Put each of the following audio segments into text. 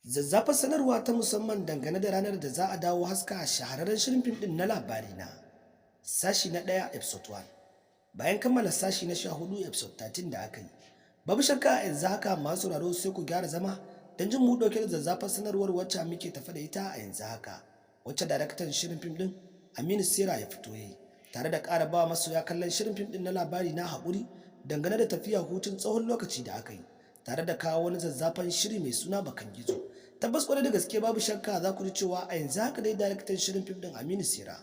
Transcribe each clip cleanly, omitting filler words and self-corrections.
Zazzafar sanarwa ta musamman dangane da ranar da za a dawo haska a shahararren shirin fim ɗin na Labarina. Sashi na 1 episode 1. Bayan kammala sashi na 14 episode 13 da aka yi. Babu shakka a yanzu haka masu sauraro sai ku gyara zama don jin mu ɗauke da zazzafar sanarwar wacce muke tafa da ita a yanzu haka. Wacce daraktan shirin fim ɗin Aminu Sera ya fito yayi, tare da ƙara ba masoya kallon shirin fim ɗin na Labarina haƙuri dangane da tafiya hutun tsawon lokaci da aka yi, tare da kawo wani zazzafan shiri mai suna Bakan Gizo. Tabbas kwarai da gaske babu shakka za ku ji cewa a yanzu haka dai daraktan shirin fim din Aminu Sera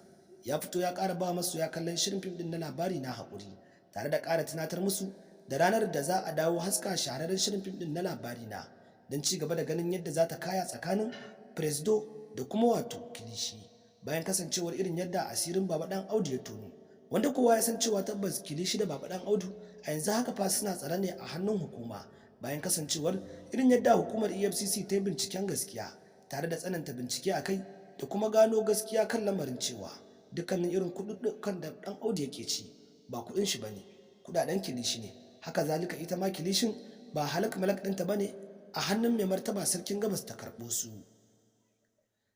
ya fito ya ƙara ba masoya kallon shirin fim din na Labarina haƙuri, tare da ƙara tunatar musu da ranar da za a dawo haska shahararren shirin fim din na Labarina don ci gaba da ganin yadda za ta kaya tsakanin Presdo da kuma wato Kilishi, bayan kasancewar irin yadda asirin Baba Dan Audu ya tono, wanda kowa ya san cewa tabbas Kilishi da Baba Dan Audu a yanzu haka fa suna tsare ne a hannun hukuma, bayan kasancewar irin yadda hukumar EFCC ta yi binciken gaskiya tare da tsananta bincike a kai da kuma gano gaskiya kan lamarin cewa dukkanin irin kuɗuɗɗukan da Dan Audu yake ci ba kuɗin shi bane, kuɗaɗen Kilishi ne. Haka zalika ita ma Kilishin ba halak malak ɗinta bane, a hannun mai martaba sarkin Gabas ta karɓo su.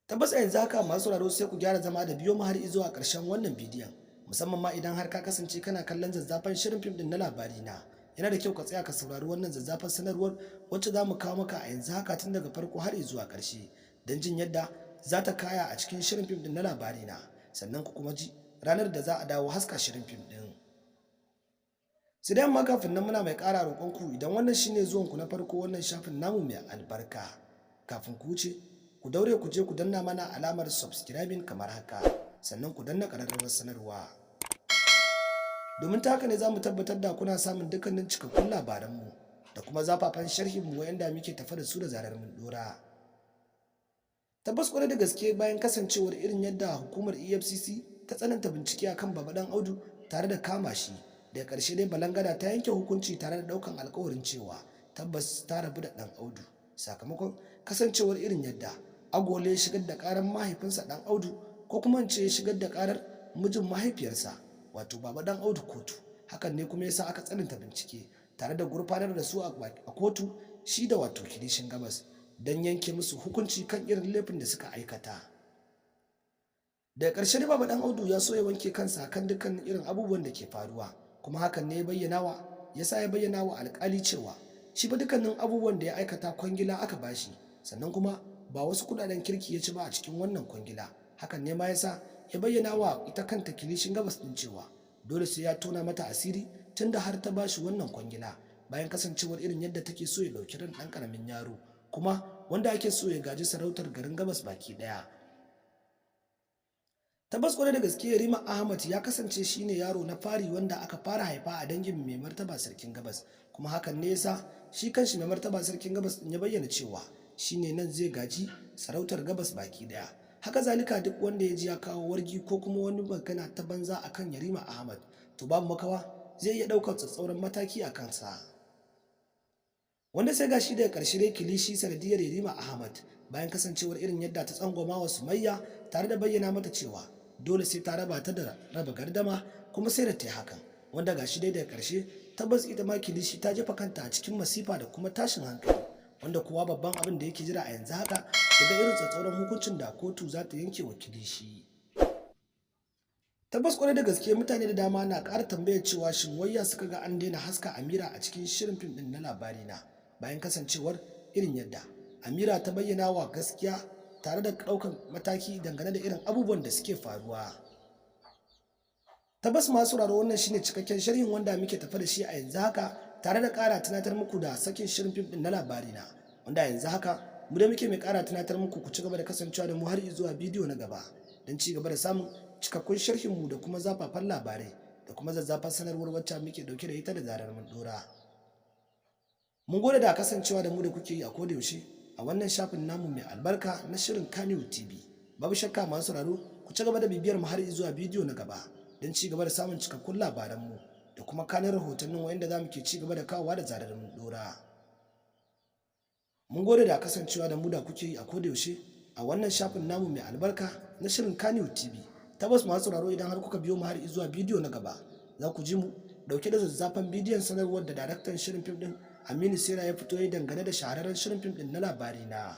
Tabbas a yanzu haka masu sauraro sai ku gyara zama da biyo mu har zuwa ƙarshen wannan bidiyon, musamman ma idan har ka kasance kana kallon zazzafan shirin fim ɗin na Labarina. Yana da kyau ka tsaya ka saurari wannan zazzafar sanarwar wacce za mu kawo maka a yanzu haka tun daga farko har zuwa ƙarshe don jin yadda za ta kaya a cikin shirin fim ɗin na Labarina, sannan ku kuma ji ranar da za a dawo haska shirin fim ɗin. Sai dai amma kafin nan muna mai ƙara roƙonku idan wannan shine zuwanku na farko wannan shafin namu mai albarka, kafin ku wuce ku daure ku je ku danna mana alamar subscribing kamar haka, sannan ku danna ƙararrawar sanarwa. Domin ta haka ne za mu tabbatar da kuna samun dukkanin cikakkun labaranmu da kuma zafafan sharhinmu wayanda muke tafa da su da zarar mun dora. Tabbas kwarai da gaske bayan kasancewar irin yadda hukumar EFCC ta tsananta bincike akan Baba Dan Audu tare da kama shi, daga ƙarshe dai Balangada ta yanke hukunci tare da ɗaukan alƙawarin cewa tabbas ta rabu da Dan Audu sakamakon kasancewar irin yadda Agole ya shigar da ƙarar mahaifinsa Dan Audu, ko kuma in ce ya shigar da ƙarar mijin mahaifiyarsa wato Baba Dan Audu kotu. Hakan ne kuma yasa aka tsananta bincike tare da gurfanar da su a kotu shi da wato Kilishin Gabas don yanke musu hukunci kan irin laifin da suka aikata. Daga ƙarshe da Baba Dan Audu ya so ya wanke kansa kan dukkan irin abubuwan da ke faruwa, kuma hakan ne ya bayyana wa alƙali cewa shi ba dukkanin abubuwan da ya aikata kwangila aka bashi, sannan kuma ba wasu kudaden kirki ya ci ba a cikin wannan kwangila. Hakan ne ma yasa ya bayyana wa ita kanta Kilishin Gabas din cewa dole sai ya tona mata asiri tunda har ta bashi wannan kwangila, bayan kasancewar irin yadda take so ya dauki ran dan karamin yaro kuma wanda ake so ya gaji sarautar garin Gabas baki daya. Tabbas kwarai da gaske Yarima Ahmad ya kasance shine yaro na fari wanda aka fara haifa a dangin mai martaba sarkin Gabas, kuma hakan ne yasa shi kanshi mai martaba sarkin Gabas din ya bayyana cewa shine nan zai gaji sarautar Gabas baki daya. Haka zalika duk wanda ya ji ya kawo wargi ko kuma wani magana ta banza akan Yarima Ahmad to babu makawa zai iya ɗaukar tsatsauran mataki a kansa. Wanda sai gashi daga ƙarshe dai Kilishi sanadiyar Yarima Ahmad bayan kasancewar irin yadda ta tsangwama wa Sumayya tare da bayyana mata cewa dole sai ta raba ta da raba gardama, kuma sai da ta yi hakan, wanda gashi dai daga ƙarshe tabbas ita ma Kilishi ta jefa kanta a cikin masifa da kuma tashin hankali, wanda kowa babban abin da yake jira a yanzu haka daga irin tsatsauran hukuncin da kotu za ta yanke wa Kilishi. Tabbas kwarai da gaske mutane da dama na ƙara tambayar cewa shin wayya suka ga an daina haska Amira a cikin shirin fim ɗin na Labarina, bayan kasancewar irin yadda Amira ta bayyana wa gaskiya tare da ɗaukan mataki dangane da irin abubuwan da suke faruwa. Tabbas masu sauraro wannan shine cikakken sharhin wanda muke tafa da shi a yanzu haka, tare da ƙara tunatar muku da sakin shirin fim ɗin na Labarina, wanda a yanzu haka mu da muke mai ƙara tunatar muku ku ci gaba da kasancewa da mu har zuwa bidiyo na gaba don ci gaba da samun cikakkun sharhinmu da kuma zafafan labarai da kuma zazzafan sanarwar wacce muke dauke da ita da zarar mun dora. Mun gode da kasancewa da mu da kuke yi a koda yaushe a wannan shafin namu mai albarka na shirin Kannywood TV. Babu shakka masu sauraro ku ci gaba da bibiyar mu har zuwa bidiyo na gaba don ci gaba da samun cikakkun labaranmu da kuma kanin rahotannin wanda za mu ke ci gaba da kawowa da zarar mun dora. Mun gode da kasancewa da mu da kuke yi a koda yaushe a wannan shafin namu mai albarka na shirin Kannywood TV. Tabbas masu sauraro idan har kuka biyo mu har zuwa bidiyo na gaba za ku ji mu dauke da zazzafan bidiyon sanarwar da daraktan shirin fim din Aminu Sera ya fito yi dangane da shahararren shirin fim din na Labarina.